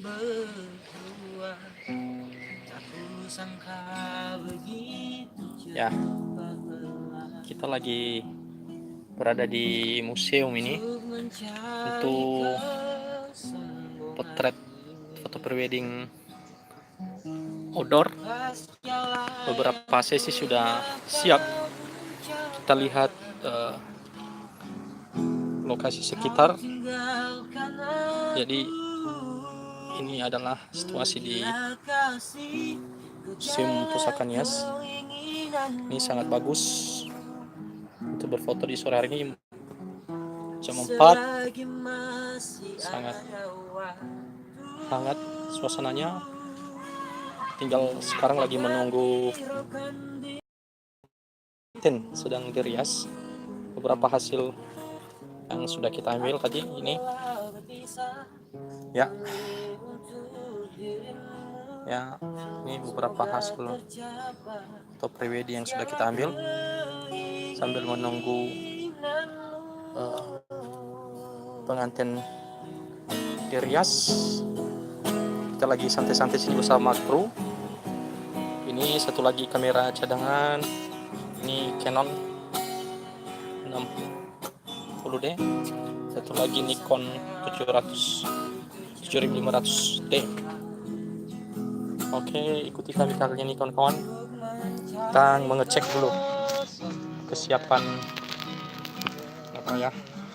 berdua. Tak kusangka begitu Ya, cepat kita lagi berada di museum ini untuk potret foto prewedding outdoor. Beberapa sesi sudah siap. Kita lihat lokasi sekitar. Jadi ini adalah situasi di Museum Pusaka Nias. Ini sangat bagus untuk berfoto di sore hari ini, jam 4. Sangat hangat suasananya. Tinggal sekarang lagi menunggu sedang dirias. Beberapa hasil yang sudah kita ambil tadi ini ya ini beberapa hasil foto prewedding yang sudah kita ambil sambil menunggu pengantin dirias. Kita lagi santai-santai sini bersama kru. Ini satu lagi kamera cadangan, ini Canon 60D, satu lagi Nikon 7500D. Oke, ikuti kami kali ini kawan-kawan. Kita mengecek dulu kesiapan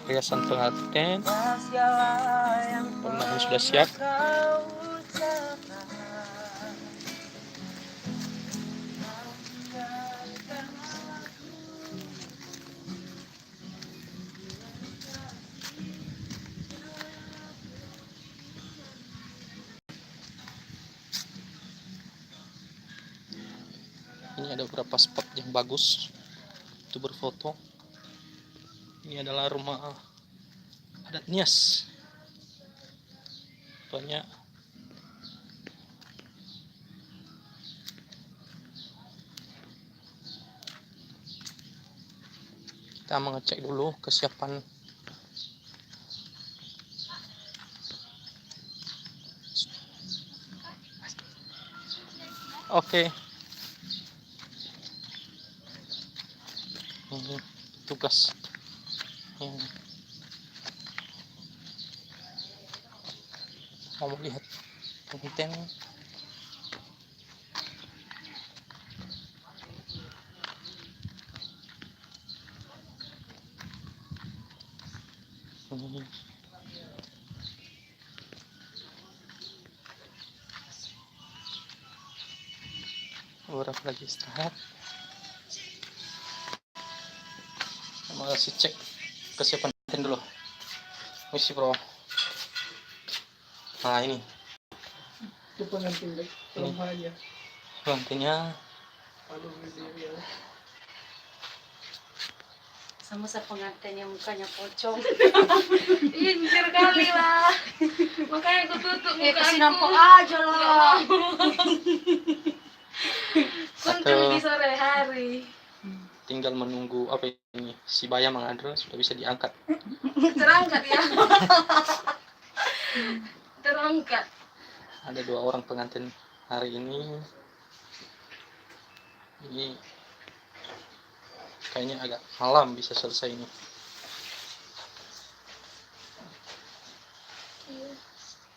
hiasan pengantin. Ini sudah siap. Ini ada beberapa spot yang bagus untuk berfoto. Ini adalah rumah adat Nias. Banyak kita mengecek dulu kesiapan oke. Ini tugas ini. Mau lihat pengantin. Ini beberapa lagi istirahat. Masih cek kesiapan pengantin dulu. Misi bro. Nah ini. Itu pengantin aja. Pengantinnya. Sama sa pengantin yang mukanya pocong. Injir kali lah. Makanya aku tutup muka aku. Kasih nampak aja lah. Kuntul di sore hari. Tinggal menunggu apa ini, si Bayam mengadra sudah bisa diangkat. Terangkat ya. Terangkat. Ada 2 orang pengantin hari ini. Ini kayaknya agak malam bisa selesai ini.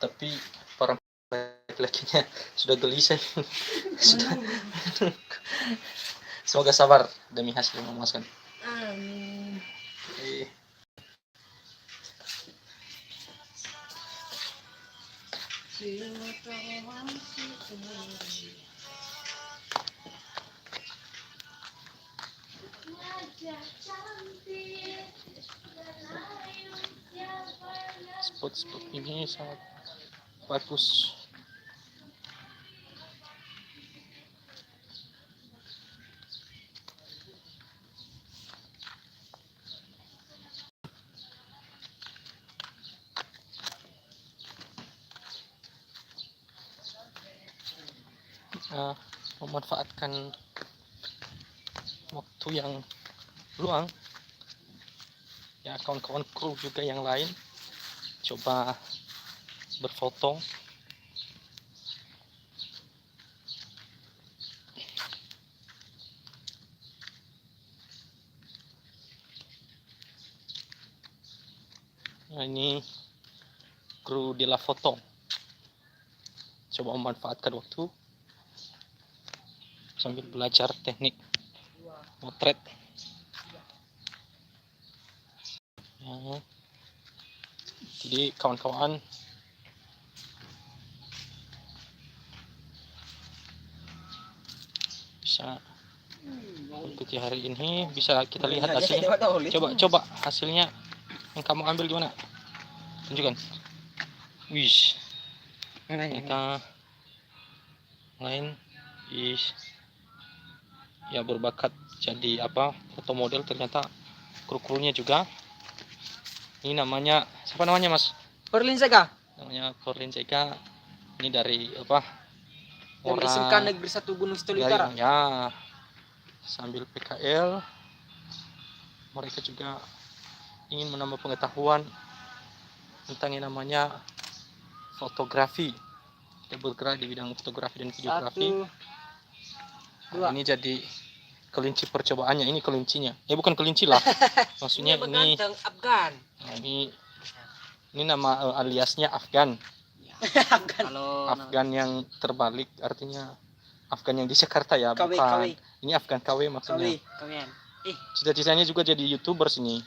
Tapi para laki-lakinya sudah gelisah. Sudah. Semoga sabar demi hasil yang memuaskan. Amin. Spot-spot ini sangat bagus. Memanfaatkan waktu yang luang ya, kawan-kawan kru juga yang lain coba berfoto Nah, ini kru di La Foto. Coba memanfaatkan waktu sambil belajar teknik motret. Ya. Jadi kawan-kawan bisa ikuti hari ini, bisa kita lihat hasilnya. Coba hasilnya yang kamu ambil gimana? Tunjukkan. Wih, ternyata lain ya berbakat jadi apa foto model, ternyata kru-krunya juga. Ini namanya siapa namanya Mas? Perlin Sega Namanya Corlin Jeka. Ini dari apa? dari SMK Negeri 1 Gunung Sitoli dari, Utara. ya, sambil PKL mereka juga ingin menambah pengetahuan tentang yang namanya fotografi. Kita bergerak di bidang fotografi dan videografi. Nah, ini jadi kelinci percobaannya. Ini kelincinya. Bukan kelinci lah. Maksudnya ini Afgan. Nah, ini nama aliasnya Afgan. Kalau Afgan yang terbalik artinya Afgan yang di Jakarta ya, KW, bukan. KW. Ini Afgan KW maksudnya. Kawian. Cita-citanya juga jadi YouTuber sini.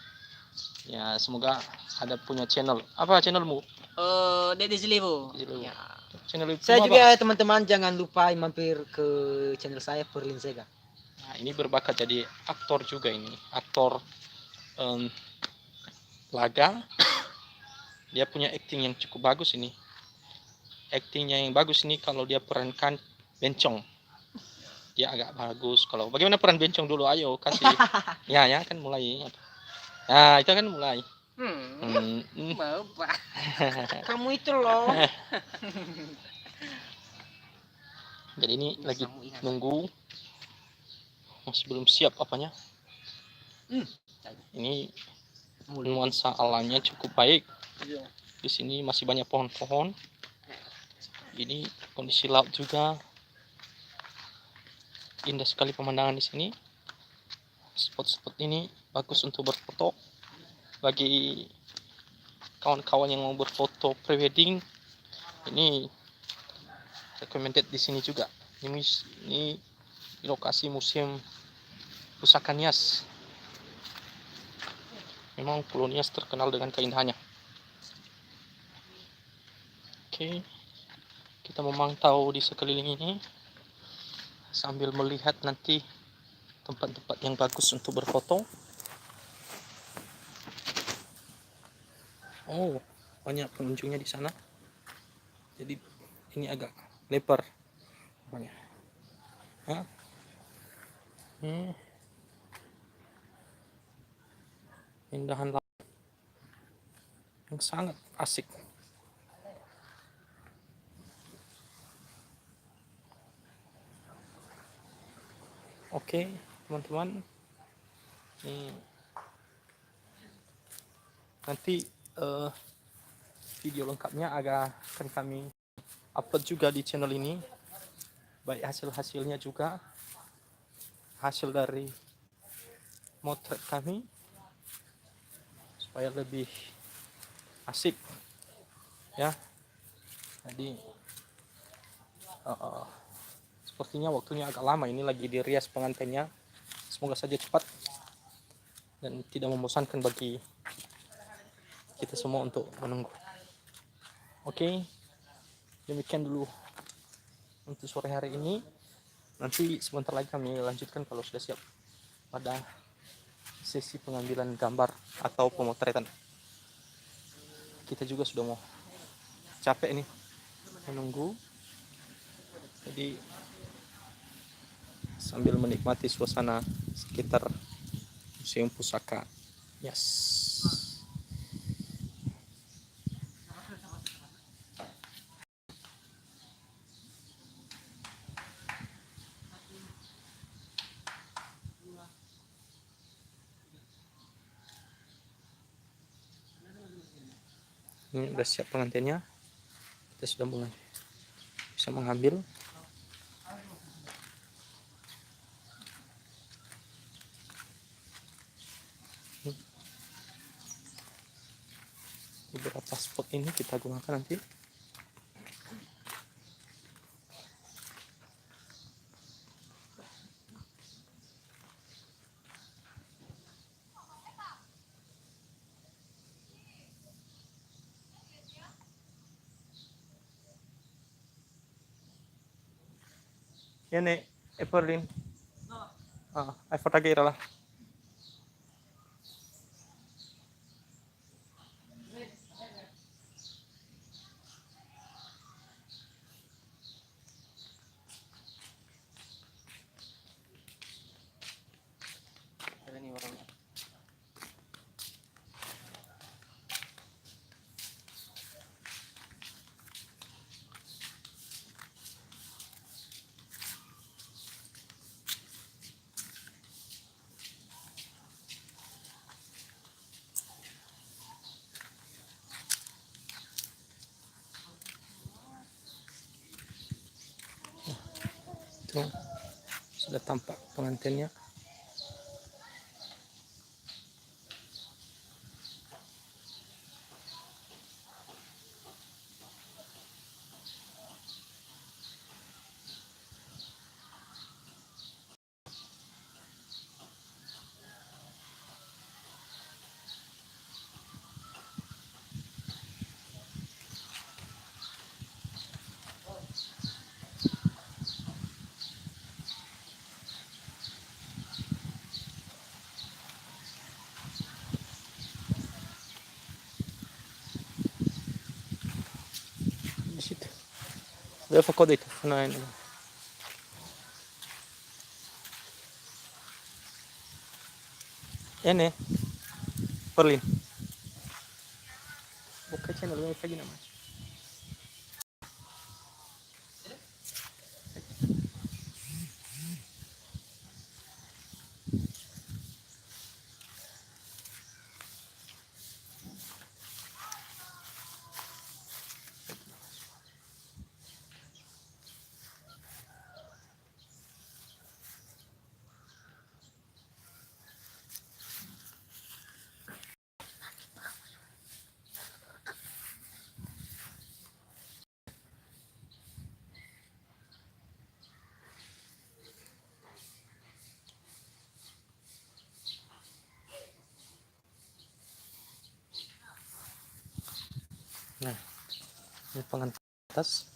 Ya, semoga ada punya channel. Apa channelmu? Dede Zelibo. Zelibo. Ya. Channel itu Saya apa? juga teman-teman jangan lupa mampir ke channel saya Perlin Sega. Nah, ini berbakat jadi aktor juga ini. Aktor laga. Dia punya acting yang cukup bagus ini. Actingnya yang bagus ini kalau dia perankan bencong. Dia agak bagus. Kalau bagaimana peran bencong dulu? Ayo kasih. Ya kan mulai. Nah, itu kan mulai. Mau Pak. Kamu itu loh. Jadi ini lagi nunggu. Masih belum siap apanya. Ini nuansa alamnya cukup baik. Di sini masih banyak pohon-pohon. Ini kondisi laut juga. Indah sekali pemandangan di sini. Spot-spot ini bagus untuk berfoto. Bagi kawan-kawan yang mau berfoto prewedding, ini recommended di sini juga. Ini di lokasi Museum Pusaka Nias. Memang Pulau Nias terkenal dengan keindahannya. Oke, kita memantau di sekeliling ini sambil melihat nanti tempat-tempat yang bagus untuk berfoto. Oh, banyak pengunjungnya di sana. Jadi ini agak lebar. Banyak. Indahan laut yang sangat asik. Oke, teman-teman. Nanti video lengkapnya akan kami upload juga di channel ini. Baik hasil-hasilnya juga, hasil dari motret kami, supaya lebih asik ya. Jadi sepertinya waktunya agak lama, ini lagi dirias pengantinnya. Semoga saja cepat dan tidak membosankan bagi kita semua untuk menunggu. Oke, demikian dulu untuk sore hari ini. Nanti sebentar lagi kami lanjutkan kalau sudah siap pada sesi pengambilan gambar atau pemotretan. Kita juga sudah mau capek nih menunggu. Jadi sambil menikmati suasana sekitar Museum Pusaka. Yes. Ini udah siap pengantinnya. Kita sudah mulai bisa mengambil. beberapa spot ini kita gunakan nanti. Ya nih, Everlin. Ay fotagira lah. Ada nih orangnya. Itu sudah tampak pengantinnya. Di situ. Dove fa dito? Ini Perlin. Buka channel yang lagi nama. Nah, ini pengantin atas.